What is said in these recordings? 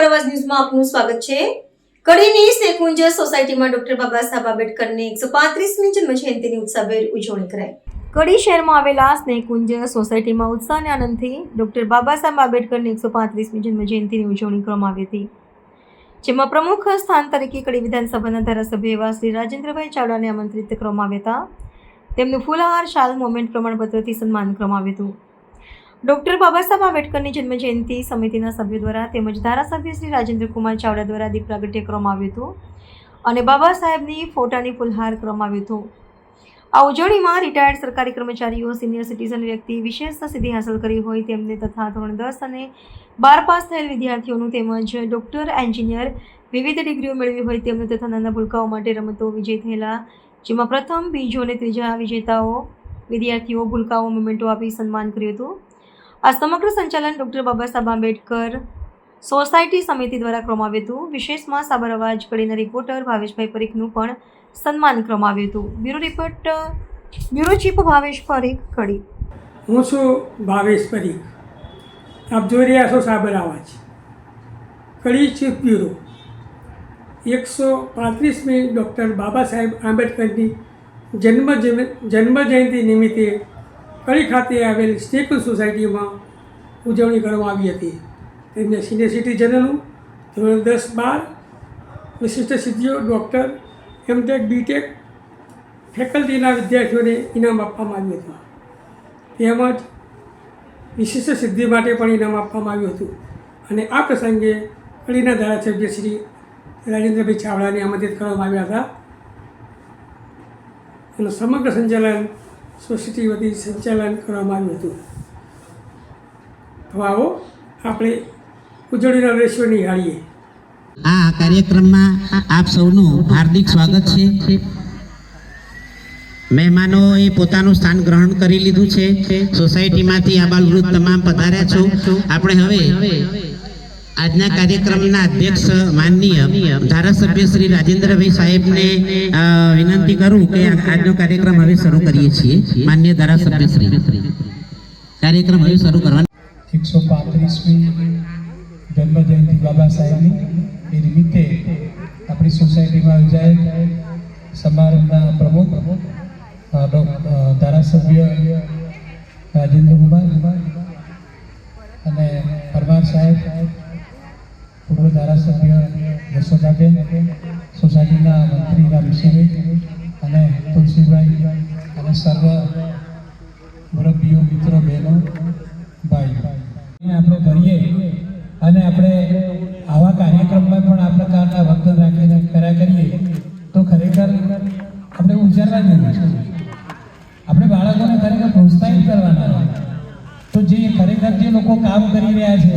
સાબર અવાજ ન્યૂઝમાં આપનું સ્વાગત છે। કડીની સ્નેહકુંજ સોસાયટીમાં ડોક્ટર બાબા સાહેબ આંબેડકરની 135મી જન્મજયંતિની ઉત્સાહભેર ઉજવણી કરાઈ। કડી શહેરમાં આવેલા સ્નેહકુંજ સોસાયટીમાં ઉત્સાહ અને આનંદથી ડોક્ટર બાબા સાહેબ આંબેડકરની 135મી જન્મજયંતિની ઉજવણી કરવામાં આવી હતી, જેમાં પ્રમુખ સ્થાન તરીકે કડી વિધાનસભાના ધારાસભ્ય એવા શ્રી રાજેન્દ્રભાઈ ચાવડાને આમંત્રિત કરવામાં આવ્યા હતા। તેમનું ફૂલહાર, શાલ, મોમેન્ટ, પ્રમાણપત્રથી સન્માન કરવામાં આવ્યું હતું। ડોક્ટર બાબા સાહેબ આંબેડકરની જન્મજયંતિ સમિતિના સભ્યો દ્વારા તેમજ ધારાસભ્ય શ્રી રાજેન્દ્રકુમાર ચાવડા દ્વારા દીપ પ્રાગટ્ય કરવામાં આવ્યું હતું અને બાબા સાહેબની ફોટાની ફૂલહાર કરવામાં આવ્યું હતું। આ ઉજવણીમાં રિટાયર્ડ સરકારી કર્મચારીઓ, સિનિયર સિટીઝન વ્યક્તિ, વિશેષ સિદ્ધિ હાંસલ કરી હોય તેમને તથા ધોરણ 10 અને 12 પાસ થયેલ વિદ્યાર્થીઓનું તેમજ ડોક્ટર, એન્જિનિયર, વિવિધ ડિગ્રીઓ મેળવી હોય તેમને તથા નાના ભૂલકાઓ માટે રમતો વિજય થયેલા, જેમાં પ્રથમ, બીજો અને ત્રીજા વિજેતાઓ વિદ્યાર્થીઓ ભૂલકાઓ મોમેન્ટો આપી સન્માન કર્યું હતું। આ સમગ્ર સંચાલન ડોક્ટર બાબા સાહેબ આંબેડકર સોસાયટી સમિતિ દ્વારા કરવામાં આવ્યું હતું। વિશેષમાં સાબર અવાજ કડીના રિપોર્ટર ભાવેશભાઈ પરીખનું પણ સન્માન કરવામાં આવ્યું હતું। Bureau report, bureau chief Bhavesh Parikh, Kadi. હું છું ભાવેશ પરીખ, આપ જોઈ રહ્યા છો સાબર અવાજ કડી chief bureau. 135મી doctor Baba Saheb આંબેડકરની જન્મજયંતિ નિમિત્તે કડી ખાતે આવેલ સ્નેહકુંજ સોસાયટીમાં ઉજવણી કરવામાં આવી હતી। તેમને સિનિયર સિટીઝનોનું ધોરણ 10-12 વિશિષ્ટ સિદ્ધિઓ, ડૉક્ટર, એમટેક, બીટેક ફેકલ્ટીના વિદ્યાર્થીઓને ઇનામ આપવામાં આવ્યું હતું, તેમજ વિશિષ્ટ સિદ્ધિ માટે પણ ઇનામ આપવામાં આવ્યું હતું અને આ પ્રસંગે કડીના ધારાસભ્ય શ્રી રાજેન્દ્રભાઈ ચાવડાને આમંત્રિત કરવામાં આવ્યા હતા અને સમગ્ર સંચાલન સોસાયટી વતી સંચાલન કરવામાં આવ્યું હતું। તો આવો આપણે ઉજવણીના દ્રશ્યો નિહાળીએ। આ કાર્યક્રમમાં આપ સૌનું હાર્દિક સ્વાગત છે। મહેમાનોએ પોતાનું સ્થાન ગ્રહણ કરી લીધું છે। સોસાયટીમાંથી આબાલવૃદ્ધ તમામ પધાર્યા છો। આપણે હવે આજના કાર્યક્રમના અધ્યક્ષ માનનીય ધારાસભ્ય શ્રી રાજેન્દ્રભાઈ સાહેબને વિનંતી કરું કે આજનો કાર્યક્રમ હવે શરૂ કરીએ છીએ। માનનીય ધારાસભ્ય શ્રી, કાર્યક્રમ હવે શરૂ કરવાનો। 135મી જન્મજયંતિ બાબા સાહેબની એ નિમિત્તે આપણી સોસાયટીમાં યોજાયેલ સમારંભના પ્રમુખ ધારાસભ્ય રાજેન્દ્રકુમાર અને પરમાર સાહેબ, પૂર્વ ધારાસભ્ય યશોદાબેન, સોસાયટીના મંત્રી રામસિંહભાઈ અને તુલસીભાઈ અને સર્વ મુરબ્બીઓ, મિત્રો, બહેનો, ભાઈ આપણે ભરીએ અને આપણે આવા કાર્યક્રમમાં પણ આ પ્રકારના વર્તન રાખીને કર્યા કરીએ તો ખરેખર આપણે ઉજારવા જેવું છે। આપણે બાળકોને ખરેખર પ્રોત્સાહિત કરવાના, તો જે ખરેખર જે લોકો કામ કરી રહ્યા છે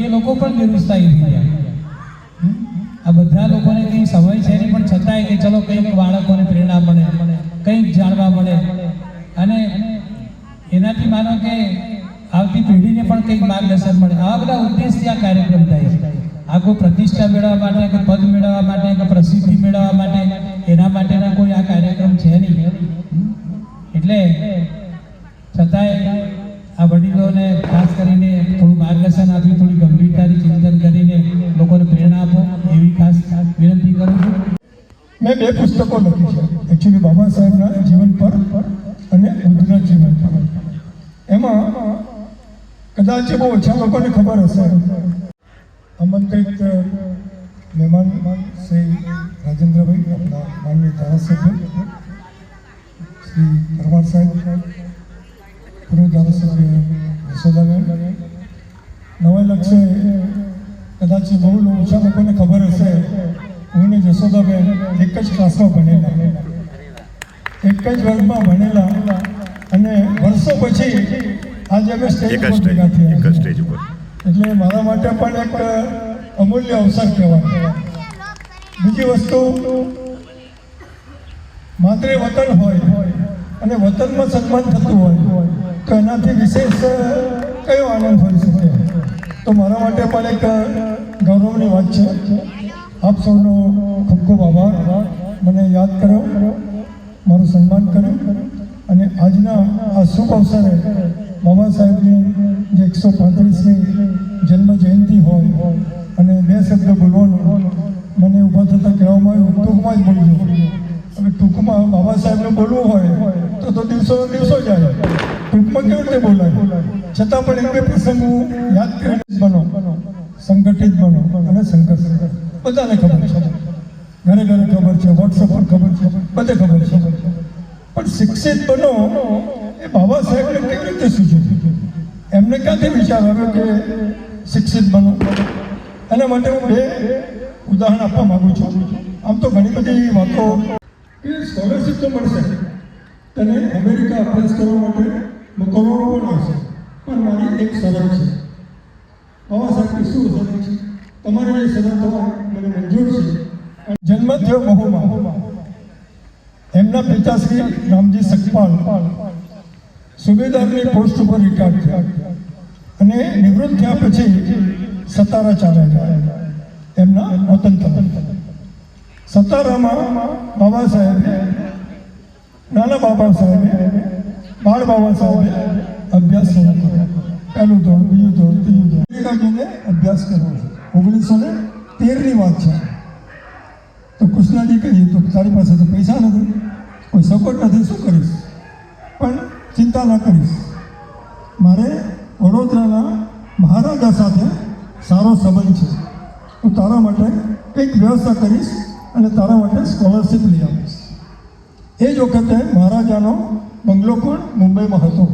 એ લોકો પણ નિરુત્સાહિત થઈ જાય। આ બધા લોકોને કંઈ સમય છે નહીં, પણ છતાંય કે ચલો કંઈક બાળકોને પ્રેરણા મળે, કંઈક જાણવા મળે અને એનાથી માનો કે આવતી પેઢીને પણ કંઈક માર્ગદર્શન મળે। આવા બધા ઉદ્દેશથી આ કાર્યક્રમ થાય છે। આ કોઈ પ્રતિષ્ઠા મેળવવા માટે, કે પદ મેળવવા માટે, કે પ્રસિદ્ધિ મેળવવા માટે, એના માટેના કોઈ આ કાર્યક્રમ છે નહીં। એટલે છતાંય આ વડીલોને ખાસ કરીને થોડું માર્ગદર્શન આપી, થોડી ગંભીરતાથી ચિંતન કરીને લોકોને પ્રેરણા આપો એવી ખાસ વિનંતી કરું છું। મેં 2 પુસ્તકો લખી છે એકચ્યુઅલી બાબા સાહેબના જીવન પર અને બુદ્ધના જીવન પર। એમાં કદાચ બહુ ઓછા લોકોને ખબર હશે, આમંત્રિત મહેમાન શ્રી રાજેન્દ્રભાઈ, આપણા માનનીય ધારાસભ્ય શ્રી પરમાર સાહેબ, પૂર્વ ધારાસભ્ય યશોદાબેન, નવા લક્ષે કદાચ બહુ ઓછા લોકોને ખબર હશે, હું ને યશોદાબેન એક જ ક્લાસમાં ભણેલા, એક જ વર્ગમાં ભણેલા અને વર્ષો પછી આજે અમે સ્ટેજ પર ભેગા થયા। એટલે મારા માટે પણ એક અમૂલ્ય અવસર કહેવાય। બીજી વસ્તુ, માત્ર વતન હોય અને વતનમાં સન્માન થતું હોય તો એનાથી વિશેષ કયો આનંદ હોઈ શકે? તો મારા માટે પણ એક ગૌરવની વાત છે। આપ સૌનો ખૂબ ખૂબ આભાર, મને યાદ કર્યો, મારું સન્માન કર્યું અને આજના આ શુભ અવસરે બાબા સાહેબની જે 135મી જન્મ જયંતિ હોય અને 2 શબ્દ બોલવાનો મને ઊભા થતાં કહેવામાં આવ્યું ટૂંકમાં જ બોલજો. હવે ટૂંકમાં બાબા સાહેબને બોલવું હોય તો દિવસો જાય. ટૂંકમાં કેવી રીતે બોલાય? છતાં પણ એક બે પ્રસંગ હું યાદ કરીને બનો, સંગઠિત બનો અને સંઘર્ષ. બધાને ખબર છે, ઘરે ઘરે ખબર છે, વોટ્સઅપ પર ખબર છે, બધે ખબર છે. પણ શિક્ષિત બનો એ બાબા સાહેબને કેવી રીતે સૂચવ્યું? એમને ક્યાંથી વિચાર આવ્યો કે શિક્ષિત બનો? એના માટે હું બે ઉદાહરણ આપવા માગું છું. આમ તો ઘણી બધી વાતો કે સ્કોલરશીપ તો મળશે, તને અમેરિકા અભ્યાસ કરવા માટે મોકલવાનો પણ આવશે, પણ મારી એક શરત છે. બાબા સાહેબની શું શરત છે? તમારી જે શરત હોય મને મંજૂર છે. જન્મ થયો મહુમાં. એમના પિતાશ્રી રામજી સકપાલ સુબેદારની પોસ્ટ ઉપર રિટાયર થયા અને નિવૃત્ત થયા પછી સતારા ચાલ્યા ગયા એમના વતન તરફ. સતારામાં બાબા સાહેબે, નાના બાબા સાહેબે, બાળ બાબા સાહેબે અભ્યાસ શરૂ કર્યો. પહેલું ધોરણ, બીજું ધોરણ, ત્રીજું ધોરણ. અમેરિકા અભ્યાસ કરવો છે. 1913ની વાત છે. તો કૃષ્ણાજી કહીએ તો તારી પાસે તો પૈસા નથી, કોઈ સપોર્ટ નથી, શું કરીશ? પણ ચિંતા ના કરીશ, મારે વડોદરાના મહારાજા સાથે સારો સંબંધ છે, હું તારા માટે કંઈક વ્યવસ્થા કરીશ અને તારા માટે સ્કોલરશીપ લઈ આવીશ. એ જ વખતે મહારાજાનો બંગલો પણ મુંબઈમાં હતો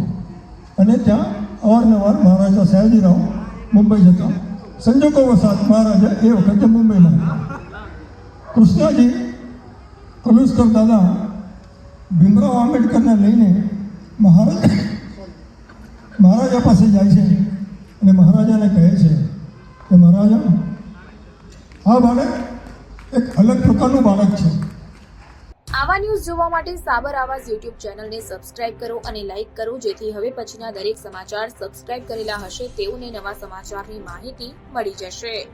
અને ત્યાં અવારનવાર મહારાજા સયાજીરાવ મુંબઈ જતા. સંજોગોવશાત મહારાજા એ વખતે મુંબઈમાં હતા. કૃષ્ણાજી કલુસ્કર દાદા ભીમરાવ આંબેડકરને લઈને મહારાજા પાસે જાય છે અને મહારાજાને કહે છે કે મહારાજા, આ બાળક એક અલગ પ્રકારનું બાળક છે. આવા ન્યૂઝ જોવા માટે સાબર આવાઝ યુટ્યુબ ચેનલને સબસ્ક્રાઇબ કરો અને લાઇક કરો, જેથી હવે પછીના દરેક સમાચાર સબસ્ક્રાઇબ કરેલા હશે તેઓને નવા સમાચારની માહિતી મળી જશે.